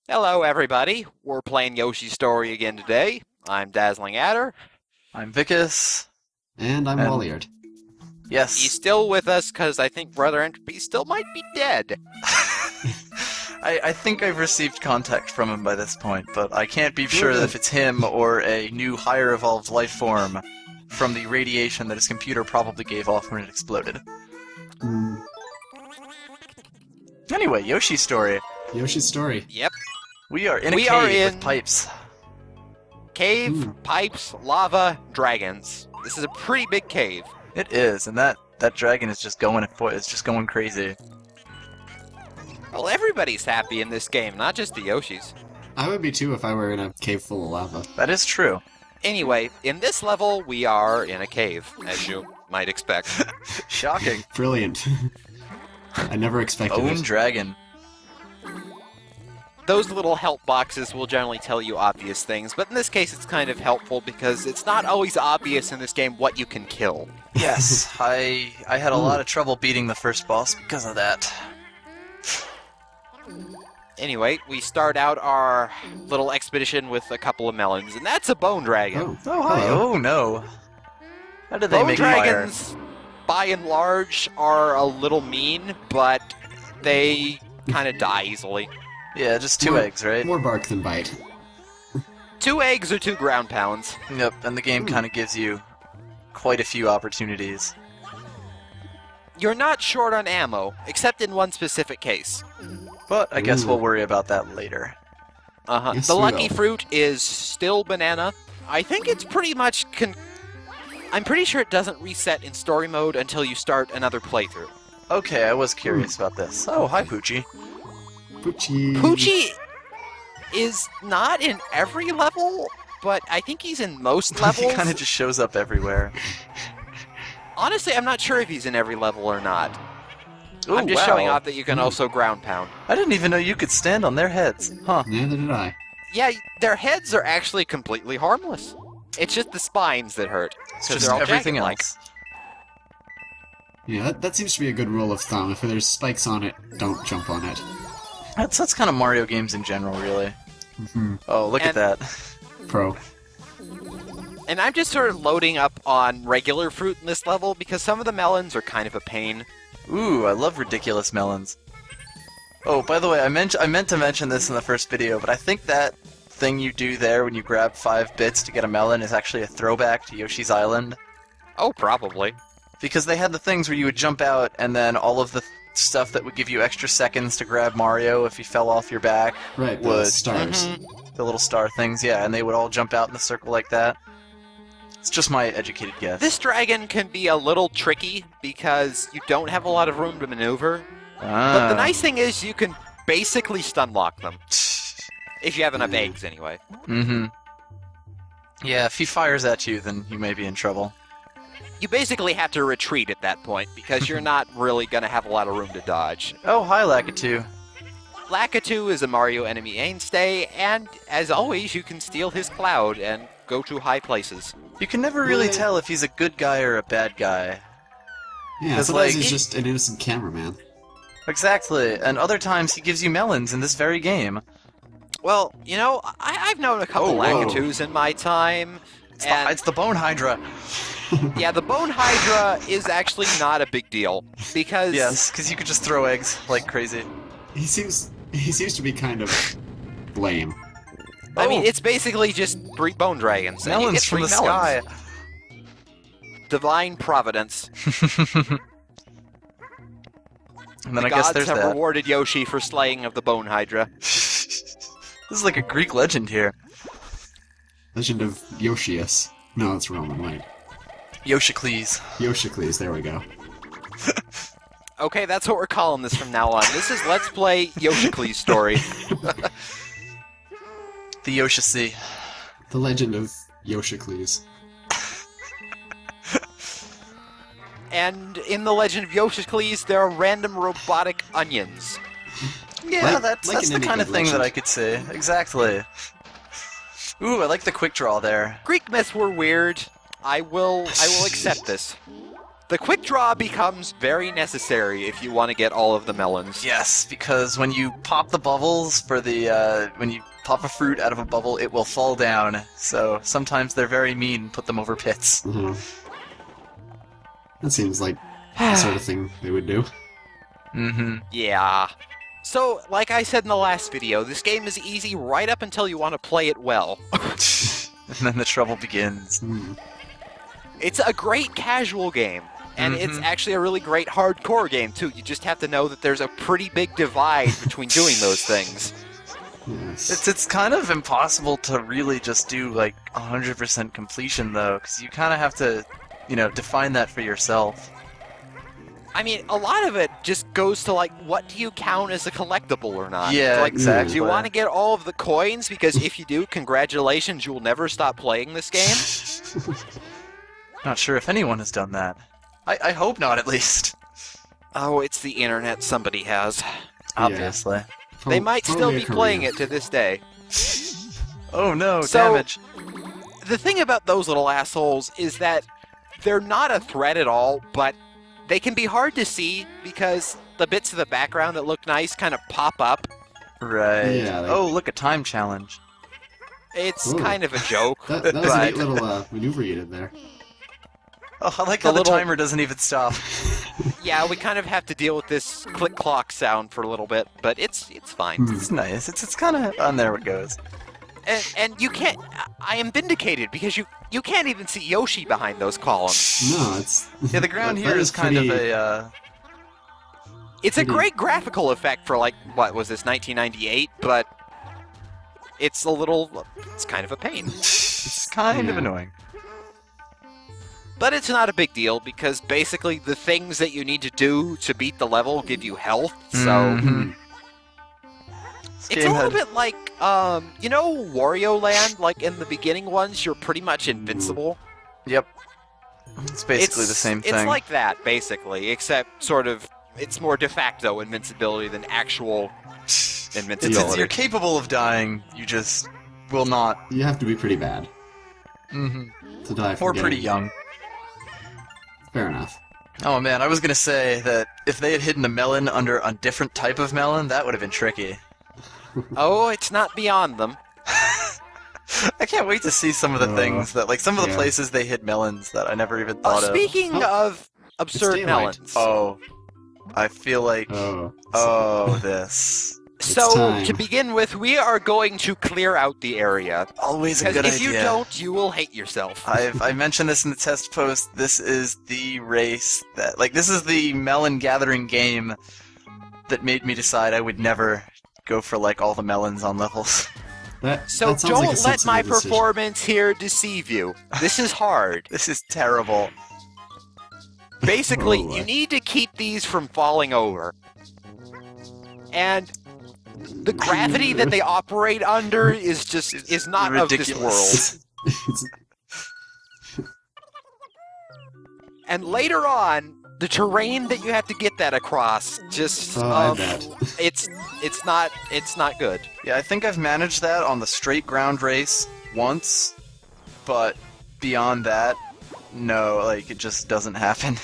Hello, everybody. We're playing Yoshi's Story again today. I'm Dazzling Adder. I'm Vicus. And I'm And- Walliard. Yes. He's still with us because I think Brother Entropy still might be dead. I think I've received contact from him by this point, but I can't be sure if it's him or a new higher evolved life form from the radiation that his computer probably gave off when it exploded. Mm, Anyway, Yoshi's Story. Yoshi's Story. Yep. We are in a We cave are with in- pipes. Cave, pipes, lava, dragons. This is a pretty big cave. It is, and that dragon is just going crazy. Well, everybody's happy in this game, not just the Yoshis. I would be too if I were in a cave full of lava. That is true. Anyway, in this level, we are in a cave, as you might expect. Shocking. Brilliant. I never expected Own it. dragon. Those little help boxes will generally tell you obvious things, but in this case it's kind of helpful because it's not always obvious in this game what you can kill. Yes, I had a lot of trouble beating the first boss because of that. Anyway, we start out our little expedition with a couple of melons, and that's a bone dragon. Oh, Hi. hello. Oh no. How did they Bone make dragons, by and large, are a little mean, but they kind of die easily. fire? Yeah, just two More- eggs, right? More bark than bite. 2 eggs or 2 ground pounds. Yep, and the game kind of gives you quite a few opportunities. You're not short on ammo, except in one specific case. But I guess Ooh. we'll worry about that later. Yes, The we lucky will. fruit is still banana. I think it's pretty much I'm pretty sure it doesn't reset in story mode until you start another playthrough. Okay, I was curious about this. Oh, hi, Poochie. Poochie. Poochie is not in every level, but I think he's in most He levels. kind of just shows up everywhere. Honestly, I'm not sure if he's in every level or not. Ooh, I'm just wow. showing off that you can also ground pound. I didn't even know you could stand on their heads. Huh. Neither did I. Yeah, their heads are actually completely harmless. It's just the spines that hurt. It's 'cause just they're all everything jagged-like. else. Yeah, that seems to be a good rule of thumb. If there's spikes on it, don't jump on it. That's kind of Mario games in general, really. Hmm. Oh, look at And- that. Pro. And I'm just sort of loading up on regular fruit in this level because some of the melons are kind of a pain. Ooh, I love ridiculous melons. Oh, by the way, I meant to mention this in the first video, but I think that thing you do there when you grab 5 bits to get a melon is actually a throwback to Yoshi's Island. Oh, probably. Because they had the things where you would jump out and then all of the stuff that would give you extra seconds to grab Mario if he fell off your back, Right, the Wood. stars. Mhm. the little star things, yeah, and they would all jump out in a circle like that. It's just my educated guess. This dragon can be a little tricky because you don't have a lot of room to maneuver. But the nice thing is you can basically stun lock them. If you have enough eggs, anyway. Mm-hmm. Yeah, if he fires at you, then you may be in trouble. You basically have to retreat at that point because you're not really going to have a lot of room to dodge. Oh, hi, Lakitu. Lakitu is a Mario enemy mainstay, and as always, you can steal his cloud and go to high places. You can never really Well- tell if he's a good guy or a bad guy. Yeah, 'Cause, sometimes like, he's he- just an innocent cameraman. Exactly, and other times he gives you melons in this very game. Well, you know, I've known a couple Oh, whoa. Lakitus in my time. And It's the Bone Hydra. yeah, the Bone Hydra is actually not a big deal because Yes, because you could just throw eggs like crazy. He seems to be kind of lame. I mean, Oh. it's basically just 3 bone dragons. and you Melons get from 3 the sky. melons. Divine providence. And then The I guess gods there's have that. rewarded Yoshi for slaying of the Bone Hydra. This is like a Greek legend here. Legend of Yoshius. No, it's Roman, wait. Yoshicles. Yoshicles, there we go. Okay, that's what we're calling this from now on. This is Let's Play Yoshicles Story. The Yoshi. The legend of Yoshicles. And in the Legend of Yoshicles, there are random robotic onions. Yeah, Like- that's like in the any kind of good thing that legend. I could say. Exactly. Ooh, I like the quick draw there. Greek myths were weird. I will accept this. The quick draw becomes very necessary if you want to get all of the melons. Yes, because when you pop the bubbles for the when you pop a fruit out of a bubble, it will fall down. So sometimes they're very mean. Put them over pits. Mhm. That seems like the sort of thing they would do. Mm-hmm. Yeah. So, like I said in the last video, this game is easy right up until you want to play it well. And then the trouble begins. Hmm. It's a great casual game, and it's actually a really great hardcore game, too. You just have to know that there's a pretty big divide between doing those things. Yes. It's kind of impossible to really just do like 100% completion though, because you kind of have to, define that for yourself. I mean, a lot of it just goes to, like, what do you count as a collectible or not? Yeah, like, exactly. Do you want to get all of the coins? Because if you do, congratulations, you will never stop playing this game. Not sure if anyone has done that. I hope not, at least. Oh, it's the internet. Somebody has. Obviously. They might still Probably be a career. playing it to this day. Oh no, So- damage. The thing about those little assholes is that they're not a threat at all, but they can be hard to see because the bits of the background that look nice kind of pop up. Right. Yeah, they- Oh, look, a time challenge. It's Ooh. kind of a joke. That was a But- neat little maneuver you did there. Oh, I like The how the little- timer doesn't even stop. Yeah, we kind of have to deal with this click-clock sound for a little bit, but it's fine. Hmm. It's nice. It's kind of on there it goes. And you can't... I am vindicated because you can't even see Yoshi behind those columns. No, it's... Yeah, the ground that here is kind pretty- of a. It's a Pretty- great graphical effect for, like, what was this, 1998? But it's a little... It's kind of a pain. It's kind of Yeah. annoying. But it's not a big deal because basically the things that you need to do to beat the level give you health. So Mhm. This it's a game little had- bit like Wario Land. Like in the beginning ones, you're pretty much invincible. Yep. It's basically the same thing. It's like that basically, except sort of it's more de facto invincibility than actual invincibility. You're capable of dying. You just will not. You have to be pretty bad to die from Or pretty getting- young. Fair enough. Oh man, I was gonna say that if they had hidden a melon under a different type of melon, that would have been tricky. Oh, it's not beyond them. I can't wait to see some of the things that, like, some of the yeah. places they hid melons that I never even thought of. Speaking of absurd daylight. melons, Oh, I feel like. Oh. This. so time. to begin with, we are going to clear out the area. Always a Because good if idea. you don't, you will hate yourself. I mentioned this in the test post. This is the race that, like, this is the melon gathering game that made me decide I would never go for, like, all the melons on levels. So that sounds don't like a let sensible my decision. performance here deceive you. This is hard. This is terrible. Basically, Oh, you need to keep these from falling over. And the gravity that they operate under is not of this ridiculous. world. And later on, the terrain that you have to get that across just I bet. it's not good. Yeah, I think I've managed that on the straight ground race once, but beyond that, no, like, it just doesn't happen.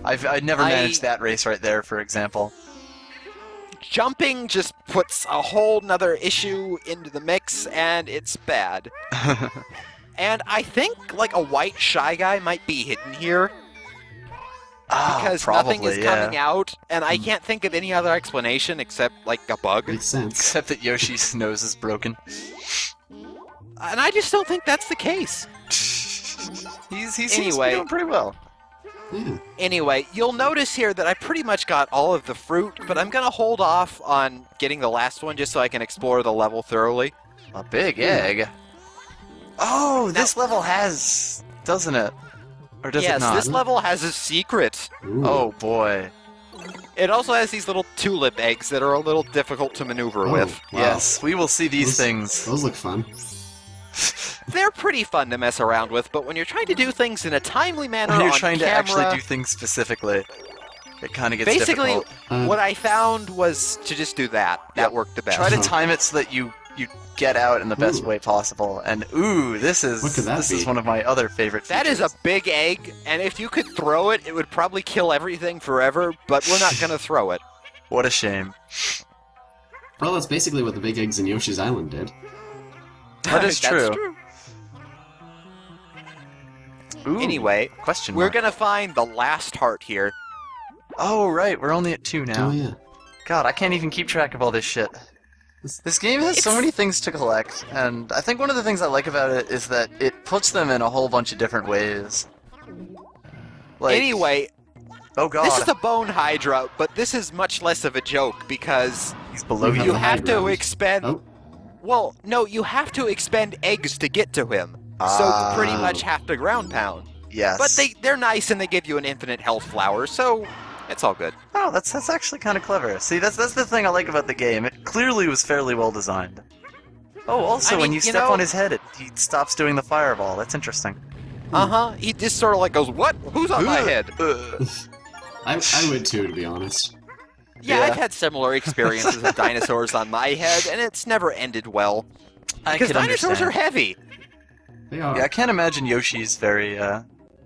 I'd never managed that race right there, for example. Jumping just puts a whole nother issue into the mix, and it's bad. And I think, like, a white Shy Guy might be hidden here, because nothing is coming out, and I can't think of any other explanation except, like, a bug. Makes sense. Except that Yoshi's nose is broken. And I just don't think that's the case. He seems to be Anyway. doing pretty well. Yeah. Anyway, you'll notice here that I pretty much got all of the fruit, but I'm going to hold off on getting the last one just so I can explore the level thoroughly. A big egg. Oh, this level has, doesn't it? Or does Yes, it not? this level has a secret. Ooh. Oh boy. It also has these little tulip eggs that are a little difficult to maneuver Oh, with. wow. Yes, we will see these Those- things. Those look fun. They're pretty fun to mess around with, but when you're trying to do things in a timely manner When you're on trying to camera, actually do things specifically, it kind of gets basically difficult. what I found was to just do that. That worked the best. Try to time it so that you you get out in the best Ooh. way possible. And this is What could that is be? one of my other favorite features. That is a big egg, and if you could throw it, it would probably kill everything forever, but we're not gonna throw it. What a shame. Well, that's basically what the big eggs in Yoshi's Island did. That is That's true. Ooh, Anyway, question we're mark. gonna find the last heart here. Oh, right, we're only at 2 now. Oh yeah. God, I can't even keep track of all this shit. This game has so It's- many things to collect, and I think one of the things I like about it is that it puts them in a whole bunch of different ways. Like, Anyway, oh god, this is a bone hydra, but this is much less of a joke because he's below You have you you. a have high to ground. expend. Oh, Well, no, you have to expend eggs to get to him. So Ah. you pretty much have to ground pound. Yes. But they're nice and they give you an infinite health flower, so it's all good. Oh, that's actually kind of clever. See, that's the thing I like about the game. It clearly was fairly well designed. Oh, also, I when mean, you you step know- on his head, he stops doing the fireball. That's interesting. He just sort of like goes, "What? Who's on my head?" I would too, to be honest. Yeah, Yeah. I've had similar experiences with dinosaurs on my head, and it's never ended well. I Because can dinosaurs understand. are heavy. They are. Yeah, I can't imagine Yoshi's very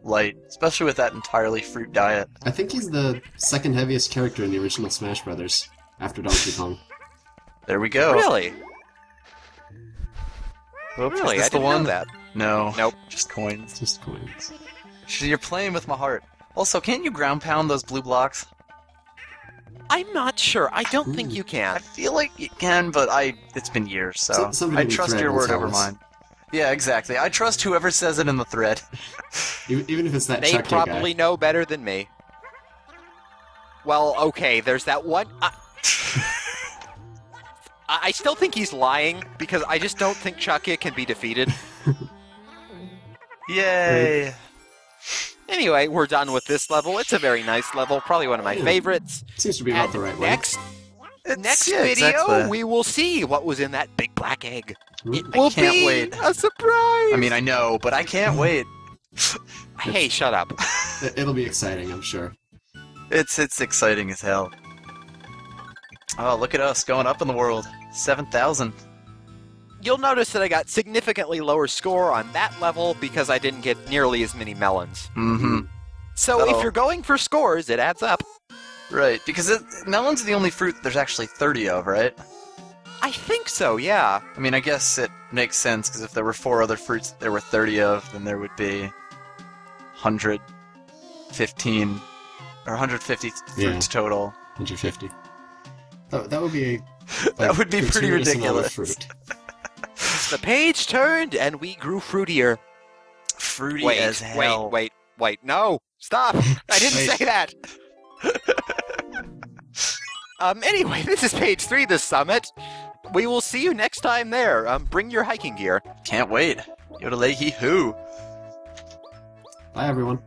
light, especially with that entirely fruit diet. I think he's the second heaviest character in the original Smash Brothers, after Donkey Kong. There we go. Really? Oop, Really? Is this I the didn't one? know that. No. Nope. Just coins. It's just coins. You're playing with my heart. Also, can't you ground pound those blue blocks? I'm not sure. I don't think you I can. feel like you can, but it's been years, so Somebody I in the trust thread your will word tell over us. mine. Yeah, exactly. I trust whoever says it in the thread. Even if it's that They Chuck probably guy. know better than me. Well, okay, there's that one. I still think he's lying because I just don't think Chucky can be defeated. Yay! Anyway, we're done with this level. It's a very nice level, probably one of my Yeah. favorites. Seems to be about And the right way. next next yeah, video, exactly. we will see what was in that big black egg. It I will can't be wait. a surprise. I mean, I know, but I can't wait. Hey, shut up. It'll be exciting, I'm sure. It's exciting as hell. Oh, look at us going up in the world. 7,000. You'll notice that I got significantly lower score on that level because I didn't get nearly as many melons. Mm-hmm. So Uh-oh. if you're going for scores, it adds up. Right, because melons are the only fruit that there's actually 30 of, right? I think so, yeah. I mean, I guess it makes sense, because if there were 4 other fruits that there were 30 of, then there would be 115, or 150 Yeah. fruits total. 150. That would be a... That would be pretty gratuitous amount of ridiculous. fruit. The page turned and we grew fruitier. Fruity Wait, as hell. wait, no, stop! I didn't Wait. say that. Anyway, this is page 3, the summit. We will see you next time there. Bring your hiking gear. Can't wait. Yodelay hee hoo. Bye, everyone.